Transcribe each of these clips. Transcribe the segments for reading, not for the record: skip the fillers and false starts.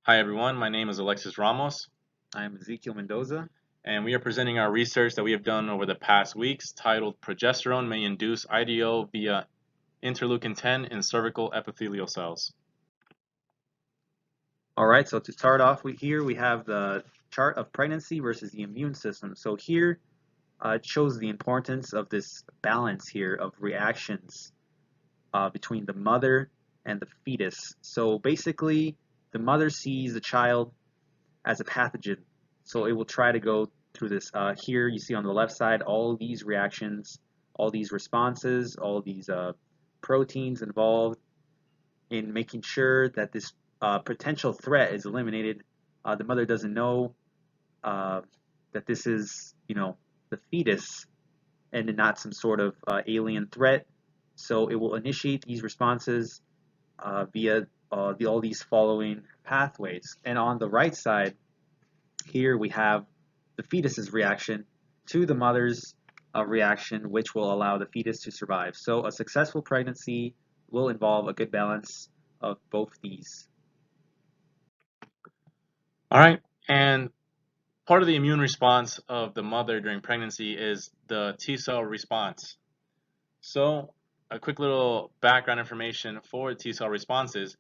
Hi everyone, my name is Alexis Ramos, I'm Ezequiel Mendoza. and we are presenting our research that we have done over the past weeks titled Progesterone May Induce IDO via Interleukin 10 in Cervical Epithelial Cells. All right, so to start off with here, we have the chart of pregnancy versus the immune system. So here it shows the importance of this balance here of reactions between the mother and the fetus. So basically, the mother sees the child as a pathogen. So it will try to go through this. Here you see on the left side all these reactions, all these responses, all these proteins involved in making sure that this potential threat is eliminated. The mother doesn't know uh, that this is, the fetus and not some sort of alien threat. So it will initiate these responses via all these following pathways. And on the right side, here we have the fetus's reaction to the mother's reaction, which will allow the fetus to survive. So a successful pregnancy will involve a good balance of both these. All right, and part of the immune response of the mother during pregnancy is the T cell response. So, a quick little background information for T cell responses.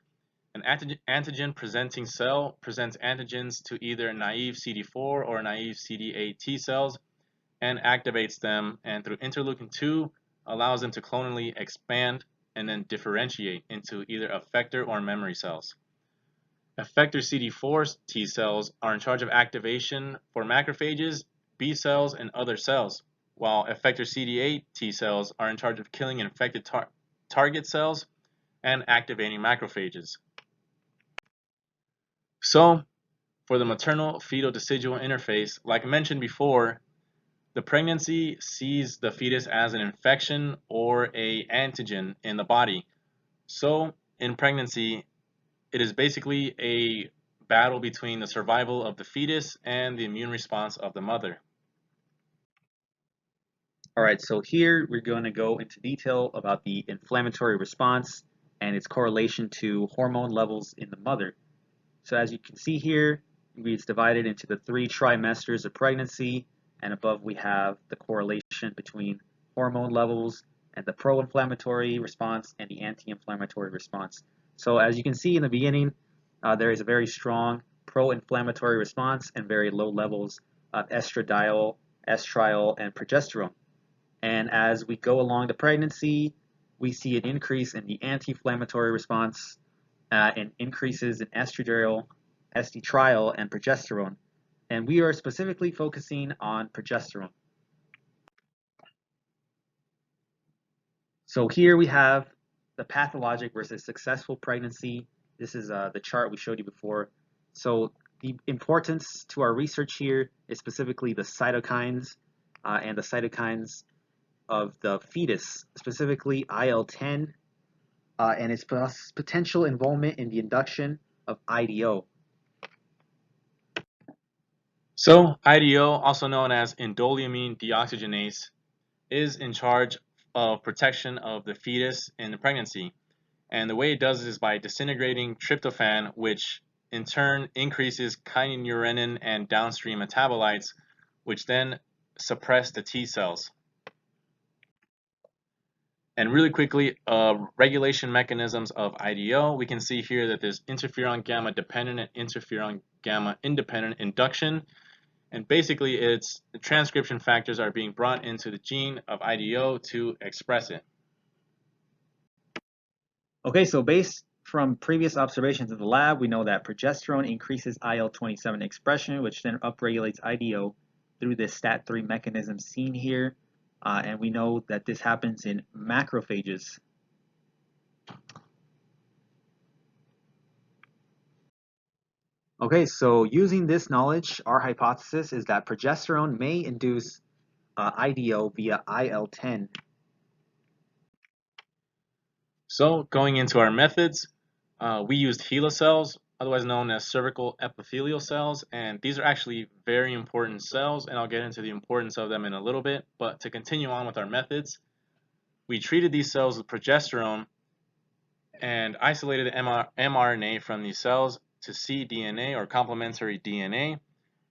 An antigen presenting cell presents antigens to either naive CD4 or naive CD8 T cells and activates them, and through interleukin 2 allows them to clonally expand and then differentiate into either effector or memory cells. Effector CD4 T cells are in charge of activation for macrophages, B cells, and other cells, while effector CD8 T cells are in charge of killing infected target cells and activating macrophages. So, for the maternal fetal decidual interface, like I mentioned before, the pregnancy sees the fetus as an infection or a antigen in the body. So, in pregnancy, it is basically a battle between the survival of the fetus and the immune response of the mother. All right, so here we're going to go into detail about the inflammatory response and its correlation to hormone levels in the mother. So as you can see here, it's divided into the 3 trimesters of pregnancy, and above we have the correlation between hormone levels and the pro-inflammatory response and the anti-inflammatory response. So as you can see in the beginning, there is a very strong pro-inflammatory response and very low levels of estradiol, estriol, and progesterone. And as we go along the pregnancy, we see an increase in the anti-inflammatory response and increases in estradiol, and progesterone. And we are specifically focusing on progesterone. So here we have the pathologic versus successful pregnancy. This is the chart we showed you before. So the importance to our research here is specifically the cytokines and the cytokines of the fetus, specifically IL-10 and its potential involvement in the induction of IDO. So, IDO, also known as indoleamine deoxygenase, is in charge of protection of the fetus in the pregnancy. And the way it does is by disintegrating tryptophan, which in turn increases kynurenine and downstream metabolites, which then suppress the T cells. And really quickly, regulation mechanisms of IDO, we can see here that there's interferon gamma dependent and interferon gamma independent induction. And basically, it's the transcription factors are being brought into the gene of IDO to express it. Okay, so based from previous observations in the lab, we know that progesterone increases IL-27 expression, which then upregulates IDO through this STAT3 mechanism seen here. And we know that this happens in macrophages. Okay, so using this knowledge, our hypothesis is that progesterone may induce IDO via IL-10. So going into our methods, we used HeLa cells, otherwise known as cervical epithelial cells, and these are actually very important cells, and I'll get into the importance of them in a little bit. But to continue on with our methods, we treated these cells with progesterone and isolated mRNA from these cells to see DNA or complementary DNA,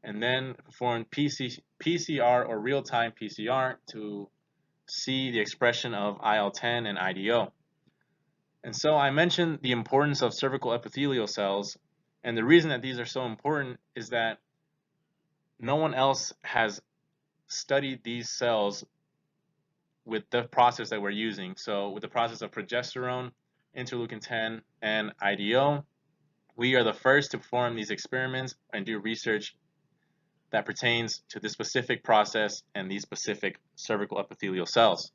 and then performed PCR or real-time PCR to see the expression of IL-10 and IDO. And so I mentioned the importance of cervical epithelial cells, and the reason that these are so important is that no one else has studied these cells with the process that we're using. So with the process of progesterone, interleukin 10, and IDO, we are the first to perform these experiments and do research that pertains to this specific process and these specific cervical epithelial cells.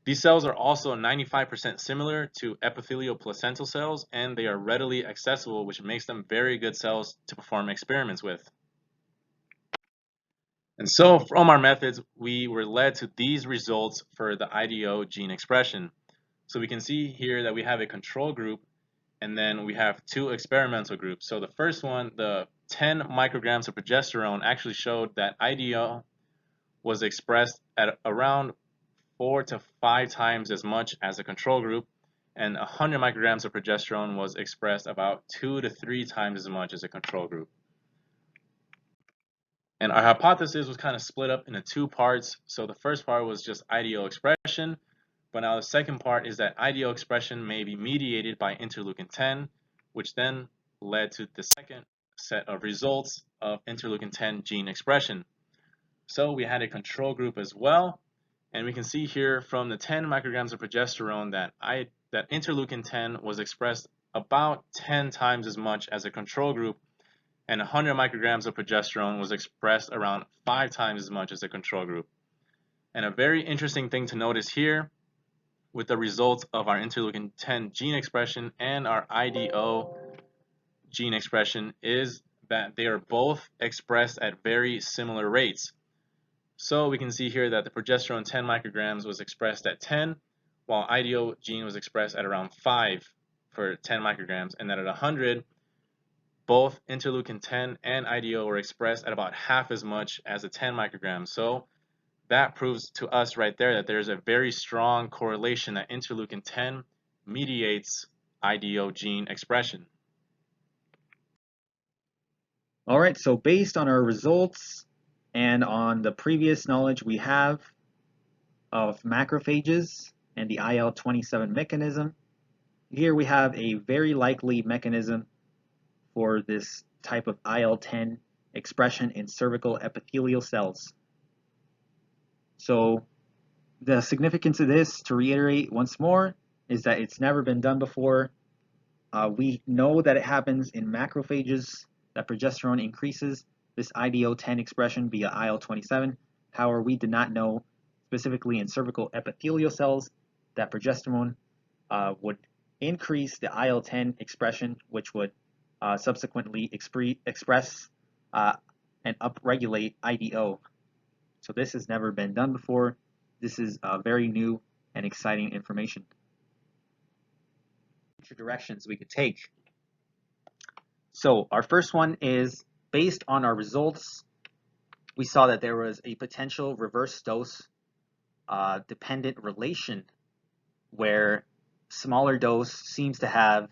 These cells are also 95% similar to epithelial placental cells, and they are readily accessible, which makes them very good cells to perform experiments with. And so from our methods, we were led to these results for the IDO gene expression. So we can see here that we have a control group, and then we have two experimental groups. So the first one, the 10 micrograms of progesterone, actually showed that IDO was expressed at around 4 to 5 times as much as a control group, and 100 micrograms of progesterone was expressed about 2 to 3 times as much as a control group. And our hypothesis was kind of split up into two parts. So the first part was just IDO expression, but now the second part is that IDO expression may be mediated by interleukin 10, which then led to the second set of results of interleukin 10 gene expression. So we had a control group as well, and we can see here from the 10 micrograms of progesterone that interleukin 10 was expressed about 10 times as much as a control group, and 100 micrograms of progesterone was expressed around 5 times as much as a control group. And a very interesting thing to notice here with the results of our interleukin 10 gene expression and our IDO gene expression is that they are both expressed at very similar rates. So we can see here that the progesterone 10 micrograms was expressed at 10, while IDO gene was expressed at around 5 for 10 micrograms, and that at 100, both interleukin 10 and IDO were expressed at about half as much as a 10 micrograms. So that proves to us right there that there's a very strong correlation that interleukin 10 mediates IDO gene expression. All right, so based on our results and on the previous knowledge we have of macrophages and the IL-27 mechanism, here we have a very likely mechanism for this type of IL-10 expression in cervical epithelial cells. So the significance of this, to reiterate once more, is that it's never been done before. We know that it happens in macrophages, that progesterone increases this IDO10 expression via IL-27. However, we did not know specifically in cervical epithelial cells that progesterone would increase the IL-10 expression, which would subsequently express and upregulate IDO. So this has never been done before. This is very new and exciting information. Future directions we could take. So our first one is, based on our results, we saw that there was a potential reverse dose dependent relation where smaller dose seems to have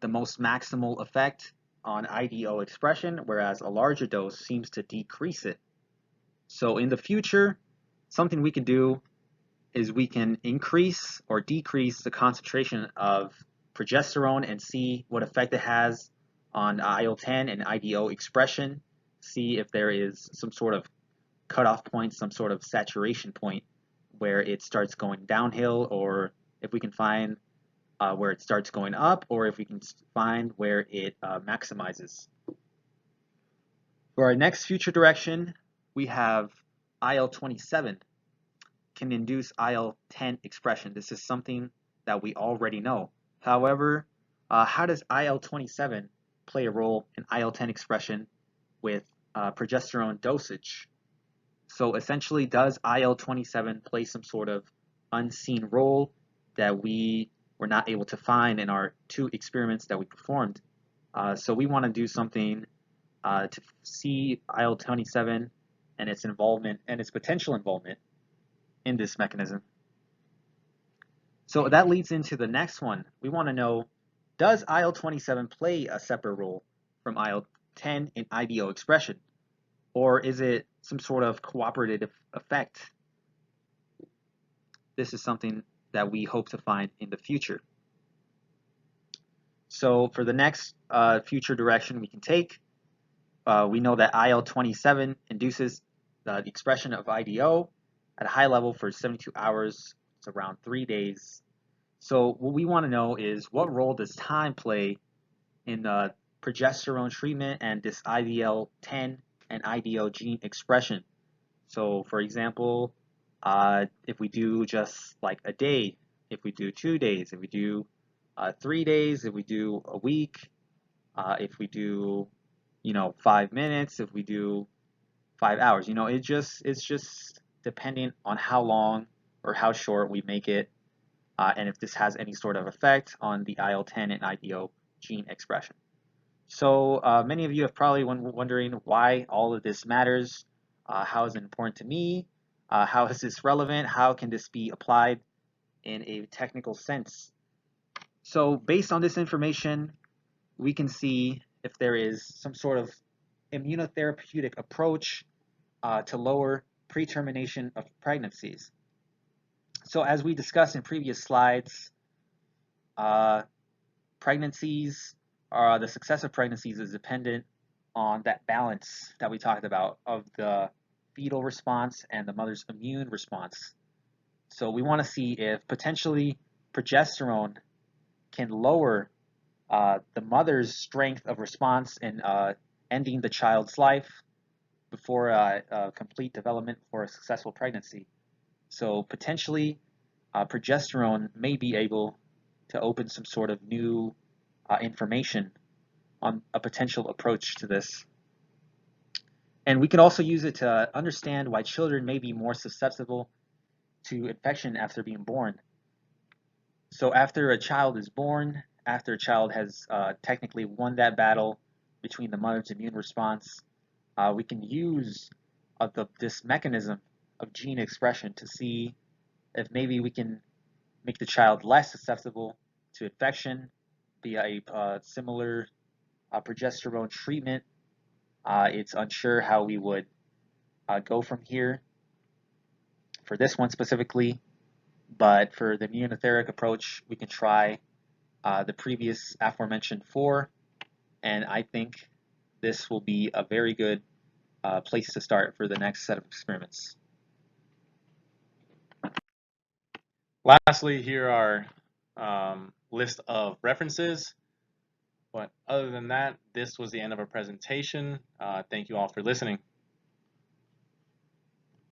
the most maximal effect on IDO expression, whereas a larger dose seems to decrease it. So in the future, something we can do is we can increase or decrease the concentration of progesterone and see what effect it has on IL-10 and IDO expression, see if there is some sort of cutoff point, some sort of saturation point where it starts going downhill, or if we can find where it starts going up, or if we can find where it maximizes. For our next future direction, we have IL-27 can induce IL-10 expression. This is something that we already know. However, how does IL-27 play a role in IL-10 expression with progesterone dosage? So essentially, does IL-27 play some sort of unseen role that we were not able to find in our two experiments that we performed? So we want to do something to see IL-27 and its involvement and its potential involvement in this mechanism. So that leads into the next one. We want to know Does IL-27 play a separate role from IL-10 in IDO expression, or is it some sort of cooperative effect? This is something that we hope to find in the future. So for the next future direction we can take, we know that IL-27 induces the expression of IDO at a high level for 72 hours. It's around 3 days. So what we want to know is, what role does time play in progesterone treatment and this IDL10 and IDO gene expression? So for example, if we do just like a day, if we do 2 days, if we do 3 days, if we do a week, if we do 5 minutes, if we do 5 hours, it's just depending on how long or how short we make it, and if this has any sort of effect on the IL-10 and IDO gene expression. So many of you have probably wondering why all of this matters. How is it important to me? How is this relevant? How can this be applied in a technical sense? So based on this information, we can see if there is some sort of immunotherapeutic approach to lower pre-termination of pregnancies. So as we discussed in previous slides, pregnancies, the success of pregnancies is dependent on that balance that we talked about of the fetal response and the mother's immune response. So we want to see if potentially progesterone can lower the mother's strength of response in ending the child's life before complete development for a successful pregnancy. So potentially progesterone may be able to open some sort of new information on a potential approach to this. And we can also use it to understand why children may be more susceptible to infection after being born. So after a child is born, after a child has technically won that battle between the mother's immune response, we can use this mechanism of gene expression to see if maybe we can make the child less susceptible to infection via a similar progesterone treatment. It's unsure how we would go from here for this one specifically, but for the immunotherapeutic approach, we can try the previous aforementioned 4, and I think this will be a very good place to start for the next set of experiments. Lastly, here are list of references. But other than that, this was the end of our presentation. Thank you all for listening.